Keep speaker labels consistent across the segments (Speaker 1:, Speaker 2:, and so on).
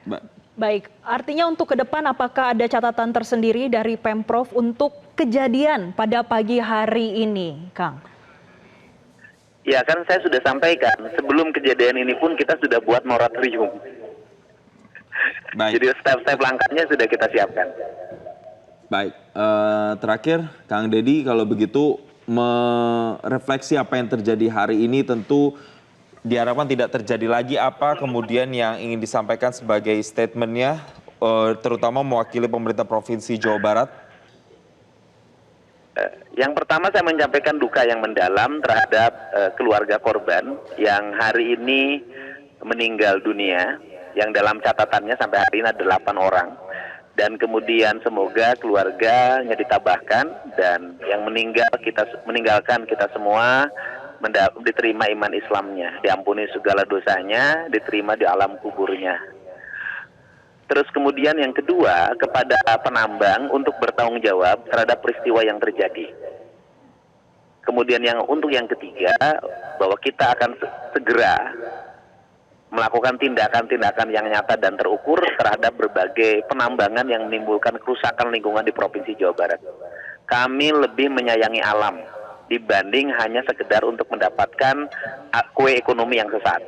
Speaker 1: Ba-
Speaker 2: Baik, artinya untuk ke depan apakah ada catatan tersendiri dari Pemprov untuk kejadian pada pagi hari ini, Kang?
Speaker 3: Ya kan saya sudah sampaikan, sebelum kejadian ini pun kita sudah buat moratorium.
Speaker 1: Baik,
Speaker 3: Jadi step-step langkahnya sudah kita siapkan.
Speaker 1: baik. Terakhir, Kang Deddy, kalau begitu merefleksi apa yang terjadi hari ini tentu diharapkan tidak terjadi lagi. Apa kemudian yang ingin disampaikan sebagai statementnya, terutama mewakili pemerintah Provinsi Jawa Barat?
Speaker 3: Yang pertama saya menyampaikan duka yang mendalam terhadap keluarga korban yang hari ini meninggal dunia, yang dalam catatannya sampai hari ini ada 8 orang. Dan kemudian semoga keluarganya ditabahkan dan yang meninggalkan kita semua diterima iman Islamnya, diampuni segala dosanya, diterima di alam kuburnya. Terus kemudian yang kedua, kepada penambang untuk bertanggung jawab terhadap peristiwa yang terjadi. Kemudian untuk yang ketiga, bahwa kita akan segera melakukan tindakan-tindakan yang nyata dan terukur terhadap berbagai penambangan yang menimbulkan kerusakan lingkungan di Provinsi Jawa Barat. Kami lebih menyayangi alam dibanding hanya sekedar untuk mendapatkan kue ekonomi yang sesaat.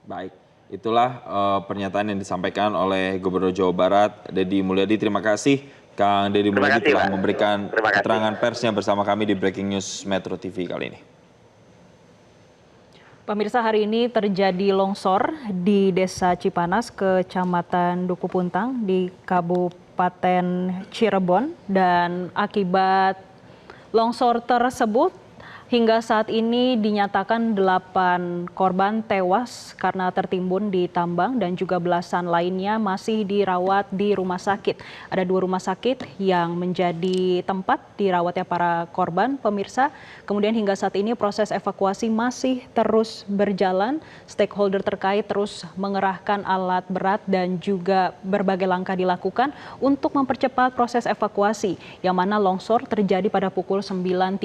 Speaker 1: Baik, itulah pernyataan yang disampaikan oleh Gubernur Jawa Barat, Deddy Mulyadi. Terima kasih, Kang Deddy Mulyadi telah memberikan keterangan persnya bersama kami di Breaking News Metro TV kali ini.
Speaker 2: Pemirsa, hari ini terjadi longsor di Desa Cipanas, Kecamatan Duku Puntang di Kabupaten Cirebon, dan akibat longsor tersebut hingga saat ini dinyatakan 8 korban tewas karena tertimbun di tambang dan juga belasan lainnya masih dirawat di rumah sakit. Ada 2 rumah sakit yang menjadi tempat dirawatnya para korban, pemirsa. Kemudian hingga saat ini proses evakuasi masih terus berjalan. Stakeholder terkait terus mengerahkan alat berat dan juga berbagai langkah dilakukan untuk mempercepat proses evakuasi, yang mana longsor terjadi pada pukul 9.31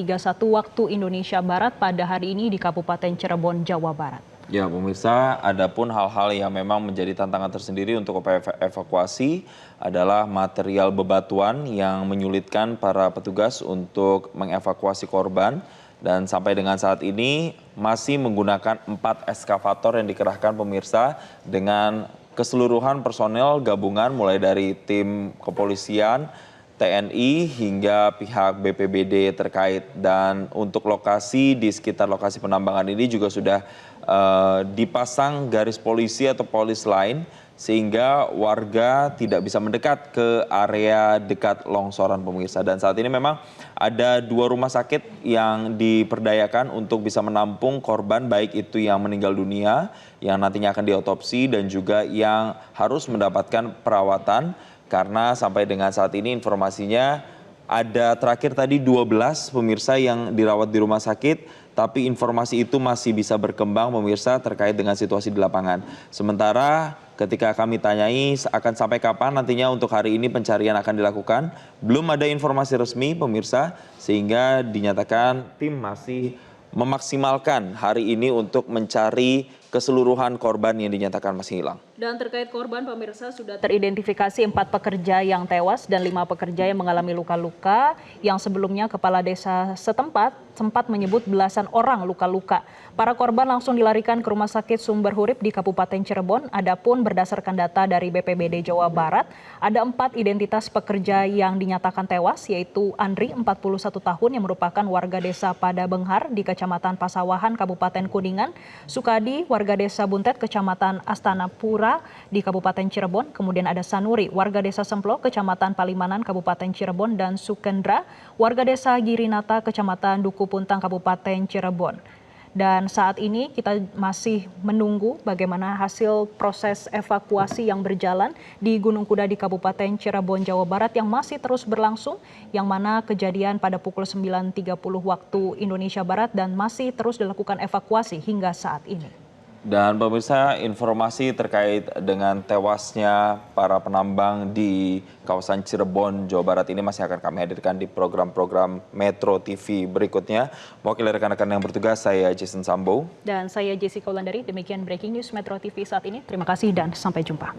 Speaker 2: waktu Indonesia Barat pada hari ini di Kabupaten Cirebon, Jawa Barat.
Speaker 1: Ya pemirsa, adapun hal-hal yang memang menjadi tantangan tersendiri untuk upaya evakuasi adalah material bebatuan yang menyulitkan para petugas untuk mengevakuasi korban. Dan sampai dengan saat ini masih menggunakan 4 eskavator yang dikerahkan pemirsa dengan keseluruhan personel gabungan mulai dari tim kepolisian, TNI hingga pihak BPBD terkait. Dan untuk lokasi di sekitar lokasi penambangan ini juga sudah dipasang garis polisi atau polis lain sehingga warga tidak bisa mendekat ke area dekat longsoran pemirsa. Dan saat ini memang ada 2 rumah sakit yang diperdayakan untuk bisa menampung korban, baik itu yang meninggal dunia yang nantinya akan diotopsi dan juga yang harus mendapatkan perawatan. Karena sampai dengan saat ini informasinya ada terakhir tadi 12 pemirsa yang dirawat di rumah sakit, tapi informasi itu masih bisa berkembang pemirsa terkait dengan situasi di lapangan. Sementara ketika kami tanyai akan sampai kapan nantinya untuk hari ini pencarian akan dilakukan, belum ada informasi resmi pemirsa, sehingga dinyatakan tim masih memaksimalkan hari ini untuk mencari keseluruhan korban yang dinyatakan masih hilang.
Speaker 2: Dan terkait korban, pemirsa, sudah teridentifikasi 4 pekerja yang tewas dan 5 pekerja yang mengalami luka-luka, yang sebelumnya Kepala Desa setempat sempat menyebut belasan orang luka-luka. Para korban langsung dilarikan ke Rumah Sakit Sumber Hurip di Kabupaten Cirebon. Adapun berdasarkan data dari BPBD Jawa Barat, ada 4 identitas pekerja yang dinyatakan tewas, yaitu Andri, 41 tahun, yang merupakan warga desa Padabenghar di Kecamatan Pasawahan, Kabupaten Kuningan, Sukadi, warga desa Buntet, Kecamatan Astanapura di Kabupaten Cirebon. Kemudian ada Sanuri, warga desa Semplo, Kecamatan Palimanan, Kabupaten Cirebon, dan Sukendra, warga desa Girinata, Kecamatan Duku Puntang, Kabupaten Cirebon. Dan saat ini kita masih menunggu bagaimana hasil proses evakuasi yang berjalan di Gunung Kuda di Kabupaten Cirebon, Jawa Barat yang masih terus berlangsung, yang mana kejadian pada pukul 9.30 waktu Indonesia Barat dan masih terus dilakukan evakuasi hingga saat ini.
Speaker 1: Dan pemirsa, informasi terkait dengan tewasnya para penambang di kawasan Cirebon, Jawa Barat ini masih akan kami hadirkan di program-program Metro TV berikutnya. Mewakili rekan-rekan yang bertugas, saya Jason Sambo.
Speaker 2: Dan saya Jessica Wulandari, demikian Breaking News Metro TV saat ini. Terima kasih dan sampai jumpa.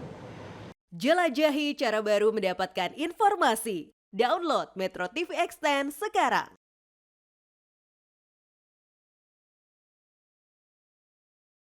Speaker 4: Jelajahi cara baru mendapatkan informasi. Download Metro TV Extend sekarang.